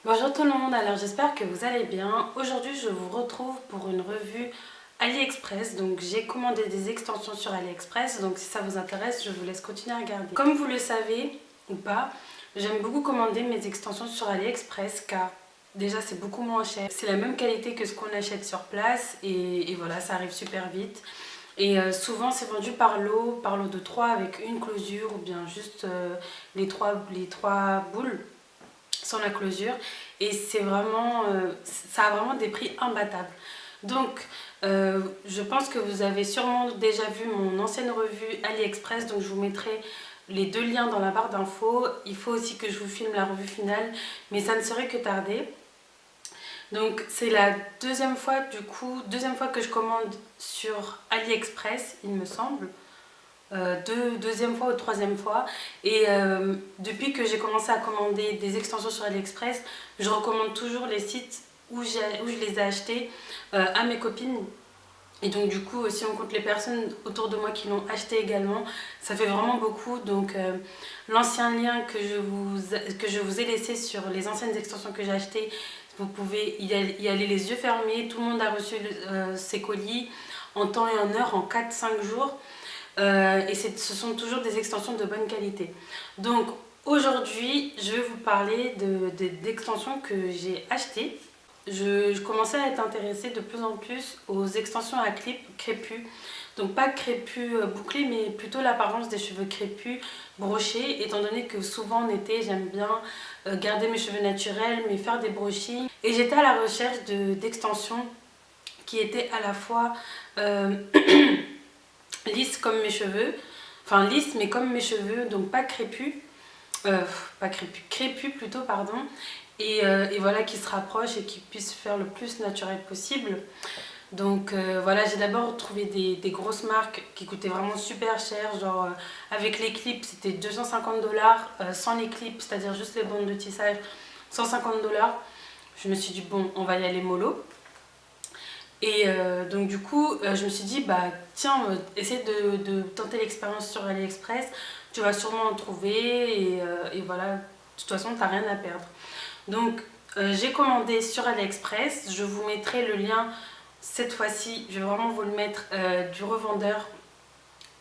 Bonjour tout le monde, alors j'espère que vous allez bien. Aujourd'hui je vous retrouve pour une revue AliExpress. Donc j'ai commandé des extensions sur AliExpress, donc si ça vous intéresse je vous laisse continuer à regarder. Comme vous le savez ou pas, j'aime beaucoup commander mes extensions sur AliExpress car déjà c'est beaucoup moins cher. C'est la même qualité que ce qu'on achète sur place et voilà, ça arrive super vite. Et souvent c'est vendu par lot de 3 avec une closure ou bien juste les trois boules sans la closure, et c'est vraiment ça a vraiment des prix imbattables. Donc je pense que vous avez sûrement déjà vu mon ancienne revue AliExpress, donc je vous mettrai les deux liens dans la barre d'infos. Il faut aussi que je vous filme la revue finale, mais ça ne serait que tardé. Donc c'est la deuxième fois que je commande sur AliExpress, il me semble. Deuxième fois ou troisième fois, et depuis que j'ai commencé à commander des extensions sur AliExpress, je recommande toujours les sites où je les ai achetées à mes copines. Et donc du coup, si on compte les personnes autour de moi qui l'ont acheté également, ça fait vraiment beaucoup. Donc l'ancien lien que je vous ai laissé sur les anciennes extensions que j'ai achetées, vous pouvez y aller les yeux fermés. Tout le monde a reçu ses colis en temps et en heure, en 4-5 jours. Et ce sont toujours des extensions de bonne qualité. Donc aujourd'hui, je vais vous parler d'extensions que j'ai achetées. Je commençais à être intéressée de plus en plus aux extensions à clip crépus. Donc pas crépus bouclés, mais plutôt l'apparence des cheveux crépus, brochés, étant donné que souvent en été, j'aime bien garder mes cheveux naturels, mais faire des brochis. Et j'étais à la recherche d'extensions qui étaient à la fois lisse comme mes cheveux, enfin lisse mais comme mes cheveux, donc pas crépus, pas crépus, crépus plutôt, pardon, et voilà, qui se rapprochent et qui puissent faire le plus naturel possible. Donc voilà, j'ai d'abord trouvé des grosses marques qui coûtaient vraiment super cher, genre avec les clips c'était 250 $, sans les clips, c'est-à-dire juste les bandes de tissage, 150 $. Je me suis dit bon, on va y aller mollo. Et donc du coup, je me suis dit, bah tiens, essaie de tenter l'expérience sur AliExpress, tu vas sûrement en trouver, et voilà, de toute façon, t'as rien à perdre. Donc j'ai commandé sur AliExpress, je vous mettrai le lien cette fois-ci, je vais vraiment vous le mettre, du revendeur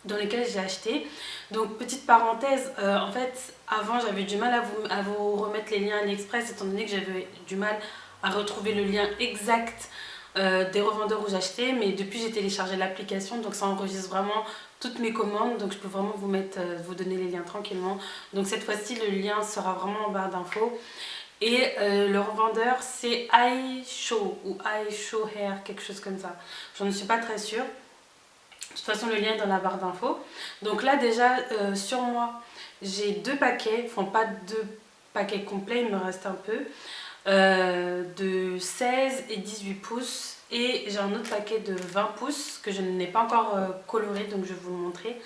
dans lequel j'ai acheté. Donc petite parenthèse, en fait, avant j'avais du mal à vous remettre les liens AliExpress, étant donné que j'avais du mal à retrouver le lien exact des revendeurs où j'achetais, mais depuis j'ai téléchargé l'application, donc ça enregistre vraiment toutes mes commandes, donc je peux vraiment vous donner les liens tranquillement. Donc cette fois-ci le lien sera vraiment en barre d'infos. Et le revendeur c'est iShow ou iShow Hair, quelque chose comme ça, j'en ne suis pas très sûre. De toute façon le lien est dans la barre d'infos. Donc là déjà sur moi j'ai deux paquets, enfin pas deux paquets complets, il me reste un peu, de 16 et 18 pouces, et j'ai un autre paquet de 20 pouces que je n'ai pas encore coloré, donc je vais vous le montrer,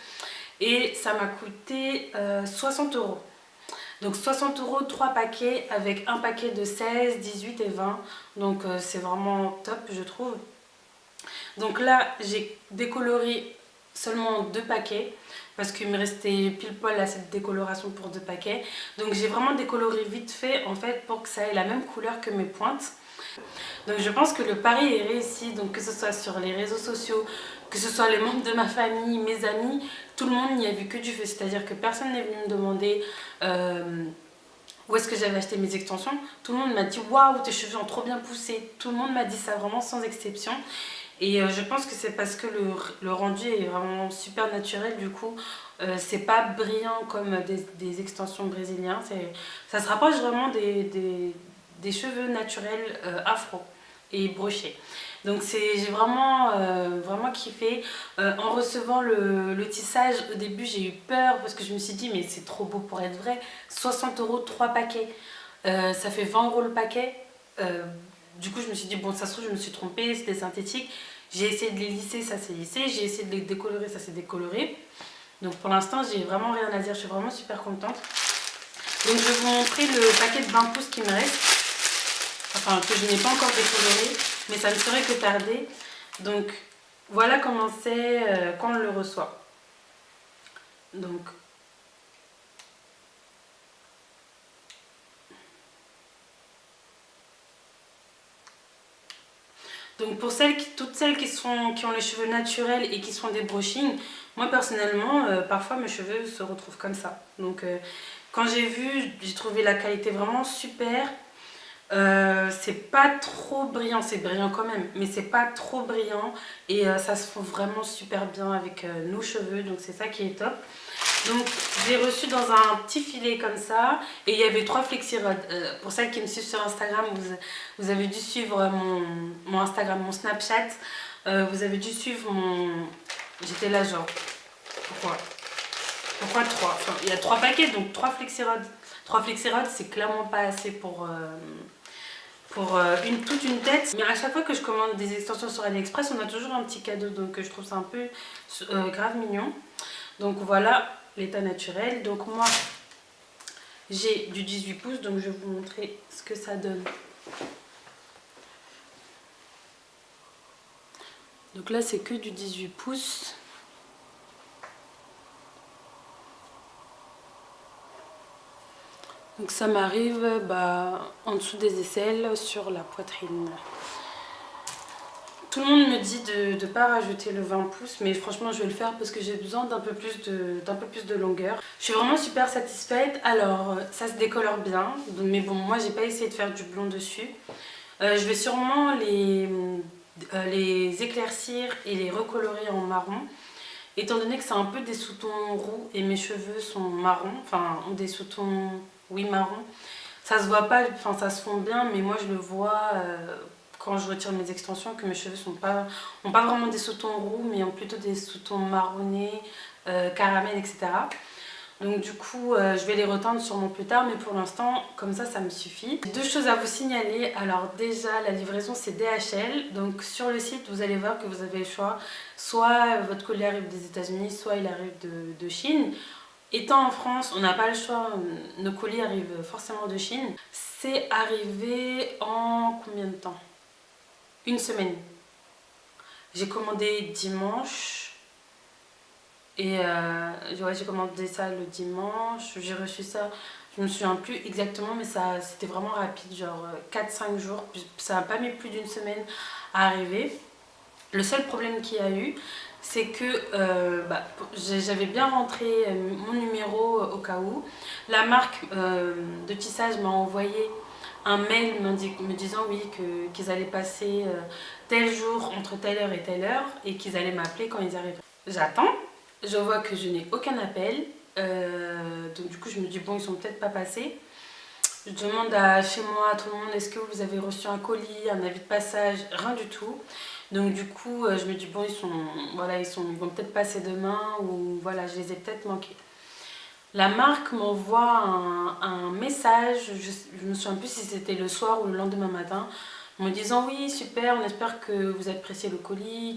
et ça m'a coûté 60 €. Donc 60 €, 3 paquets, avec un paquet de 16, 18 et 20, donc c'est vraiment top je trouve. Donc là j'ai décoloré seulement 2 paquets parce qu'il me restait pile poil à cette décoloration pour 2 paquets. Donc j'ai vraiment décoloré vite fait en fait pour que ça ait la même couleur que mes pointes. Donc je pense que le pari est réussi, donc que ce soit sur les réseaux sociaux, que ce soit les membres de ma famille, mes amis, tout le monde n'y a vu que du feu. C'est-à-dire que personne n'est venu me demander où est-ce que j'avais acheté mes extensions. Tout le monde m'a dit waouh, tes cheveux ont trop bien poussé. Tout le monde m'a dit ça vraiment sans exception. Et je pense que c'est parce que le rendu est vraiment super naturel, du coup c'est pas brillant comme des extensions brésiliennes, ça se rapproche vraiment des cheveux naturels afro et brochés. Donc j'ai vraiment, vraiment kiffé. En recevant le tissage, au début j'ai eu peur parce que je me suis dit mais c'est trop beau pour être vrai, 60 €, 3 paquets, ça fait 20 € le paquet. Du coup je me suis dit bon, ça se trouve je me suis trompée, c'était synthétique. J'ai essayé de les lisser, ça s'est lissé, j'ai essayé de les décolorer, ça s'est décoloré. Donc pour l'instant j'ai vraiment rien à dire, je suis vraiment super contente. Donc je vais vous montrer le paquet de 20 pouces qui me reste, enfin que je n'ai pas encore décoloré, mais ça ne serait que tardé. Donc voilà comment c'est quand on le reçoit. Donc Donc pour toutes celles qui ont les cheveux naturels et qui se font des brushings, moi personnellement, parfois mes cheveux se retrouvent comme ça. Donc quand j'ai vu, j'ai trouvé la qualité vraiment super. C'est pas trop brillant, c'est brillant quand même, mais c'est pas trop brillant et ça se fond vraiment super bien avec nos cheveux, donc c'est ça qui est top. Donc j'ai reçu dans un petit filet comme ça et il y avait 3 flexi-rods. Pour celles qui me suivent sur Instagram, vous avez dû suivre mon Instagram, mon Snapchat. Vous avez dû suivre mon... J'étais là genre, pourquoi 3? Enfin, il y a 3 paquets, donc 3 flexi-rods. 3 flexi-rods, c'est clairement pas assez pour toute une tête. Mais à chaque fois que je commande des extensions sur AliExpress, on a toujours un petit cadeau, donc je trouve ça un peu grave mignon. Donc voilà l'état naturel. Donc moi j'ai du 18 pouces, donc je vais vous montrer ce que ça donne. Donc là c'est que du 18 pouces. Donc ça m'arrive en dessous des aisselles, sur la poitrine. Tout le monde me dit de ne pas rajouter le 20 pouces, mais franchement je vais le faire parce que j'ai besoin d'un peu plus de longueur. Je suis vraiment super satisfaite. Alors ça se décolore bien, mais bon moi j'ai pas essayé de faire du blond dessus. Je vais sûrement les éclaircir et les recolorer en marron. Étant donné que c'est un peu des sous-tons roux et mes cheveux sont marrons, enfin ont des sous-tons, oui, marron. Ça se voit pas, enfin ça se fond bien, mais moi je le vois quand je retire mes extensions que mes cheveux ont pas vraiment des sous-tons roux, mais ont plutôt des sous-tons marronnés, caramel, etc. Donc du coup, je vais les reteindre sûrement plus tard, mais pour l'instant, comme ça me suffit. J'ai 2 choses à vous signaler. Alors déjà, la livraison, c'est DHL. Donc sur le site, vous allez voir que vous avez le choix. Soit votre colis arrive des États-Unis, soit il arrive de Chine. Étant en France, on n'a pas le choix. Nos colis arrivent forcément de Chine. C'est arrivé en combien de temps? Une semaine. J'ai commandé dimanche. Et ouais, j'ai commandé ça le dimanche, j'ai reçu ça, je me souviens plus exactement, mais c'était vraiment rapide, genre 4-5 jours, ça n'a pas mis plus d'une semaine à arriver. Le seul problème qu'il y a eu, c'est que j'avais bien rentré mon numéro au cas où. La marque de tissage m'a envoyé un mail me disant oui qu'ils allaient passer tel jour entre telle heure et telle heure et qu'ils allaient m'appeler quand ils arriveraient. J'attends. Je vois que je n'ai aucun appel, donc du coup je me dis bon ils sont peut-être pas passés. Je demande chez moi à tout le monde est-ce que vous avez reçu un colis, un avis de passage, rien du tout. Donc du coup je me dis bon ils vont peut-être passer demain ou voilà je les ai peut-être manqués. La marque m'envoie un message, je me souviens plus si c'était le soir ou le lendemain matin, en me disant oui super on espère que vous appréciez le colis,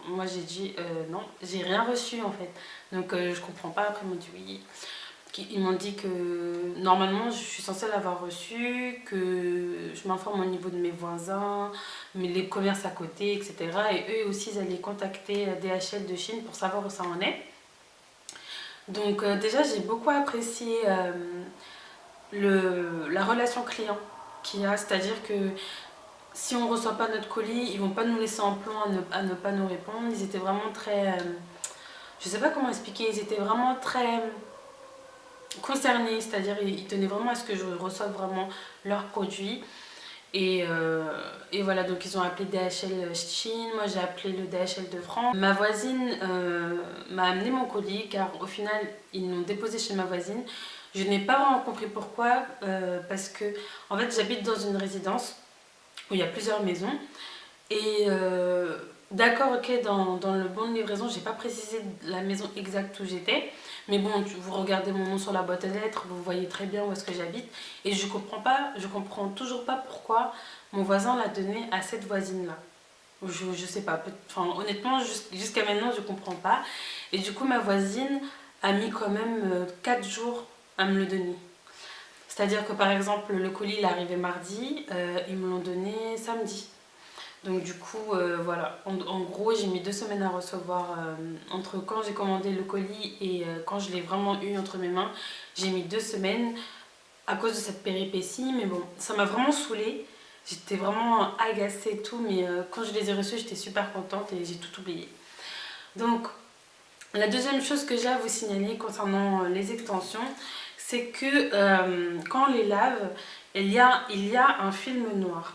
Moi j'ai dit non, j'ai rien reçu en fait. Donc je comprends pas, après ils m'ont dit oui. Ils m'ont dit que normalement je suis censée l'avoir reçu, que je m'informe au niveau de mes voisins, mais les commerces à côté, etc. Et eux aussi ils allaient contacter DHL de Chine pour savoir où ça en est. Donc déjà j'ai beaucoup apprécié la relation client qu'il y a, c'est-à-dire que si on ne reçoit pas notre colis, ils vont pas nous laisser en plan à ne pas nous répondre. Ils étaient vraiment très... je sais pas comment expliquer, ils étaient vraiment très concernés, c'est-à-dire ils tenaient vraiment à ce que je reçoive vraiment leurs produits. Et voilà, donc ils ont appelé DHL Chine, moi j'ai appelé le DHL de France. Ma voisine m'a amené mon colis car au final ils l'ont déposé chez ma voisine. Je n'ai pas vraiment compris pourquoi, parce que en fait j'habite dans une résidence où il y a plusieurs maisons. Et d'accord, ok, dans le bon de livraison, j'ai pas précisé la maison exacte où j'étais. Mais bon, vous regardez mon nom sur la boîte aux lettres, vous voyez très bien où est-ce que j'habite. Et je comprends toujours pas pourquoi mon voisin l'a donné à cette voisine-là. Je sais pas, enfin honnêtement, jusqu'à maintenant, je comprends pas. Et du coup, ma voisine a mis quand même 4 jours à me le donner. C'est-à-dire que par exemple, le colis il est arrivé mardi, ils me l'ont donné samedi. Donc du coup, voilà, en gros j'ai mis 2 semaines à recevoir, entre quand j'ai commandé le colis et quand je l'ai vraiment eu entre mes mains, j'ai mis 2 semaines à cause de cette péripétie, mais bon, ça m'a vraiment saoulée. J'étais vraiment agacée et tout, mais quand je les ai reçus, j'étais super contente et j'ai tout oublié. Donc, la deuxième chose que j'ai à vous signaler concernant les extensions, c'est que quand on les lave, il y a un film noir.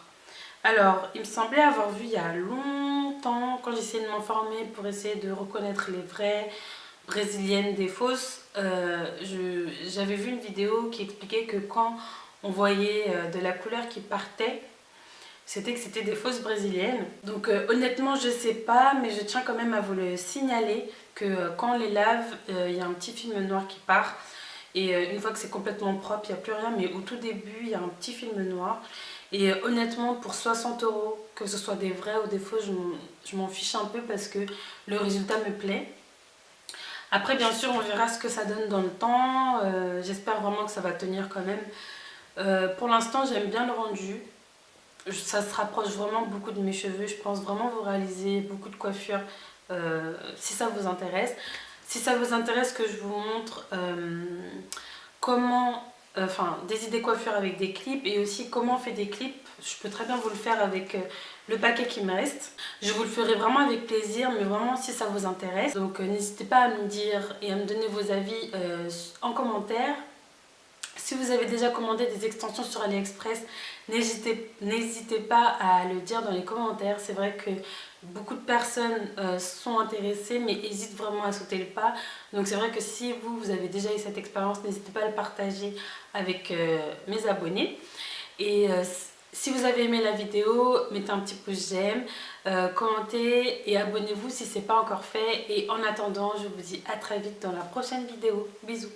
Alors, il me semblait avoir vu il y a longtemps, quand j'essayais de m'informer pour essayer de reconnaître les vraies brésiliennes des fausses, j'avais vu une vidéo qui expliquait que quand on voyait de la couleur qui partait, c'était que c'était des fausses brésiliennes. Donc honnêtement, je sais pas, mais je tiens quand même à vous le signaler que quand on les lave, il y a un petit film noir qui part. Et une fois que c'est complètement propre, il n'y a plus rien. Mais au tout début, il y a un petit film noir. Et honnêtement, pour 60 €, que ce soit des vrais ou des faux, je m'en fiche un peu parce que le résultat me plaît. Après, bien sûr, on verra ce que ça donne dans le temps. J'espère vraiment que ça va tenir quand même. Pour l'instant, j'aime bien le rendu. Ça se rapproche vraiment beaucoup de mes cheveux. Je pense vraiment vous réaliser beaucoup de coiffures si ça vous intéresse. Si ça vous intéresse que je vous montre comment, des idées coiffures avec des clips et aussi comment on fait des clips, je peux très bien vous le faire avec le paquet qui me reste. Je vous le ferai vraiment avec plaisir, mais vraiment si ça vous intéresse. Donc n'hésitez pas à me dire et à me donner vos avis en commentaire. Si vous avez déjà commandé des extensions sur AliExpress, n'hésitez pas à le dire dans les commentaires. C'est vrai que beaucoup de personnes sont intéressées mais hésitent vraiment à sauter le pas. Donc c'est vrai que si vous avez déjà eu cette expérience, n'hésitez pas à le partager avec mes abonnés. Et si vous avez aimé la vidéo, mettez un petit pouce j'aime, commentez et abonnez-vous si ce n'est pas encore fait. Et en attendant, je vous dis à très vite dans la prochaine vidéo. Bisous!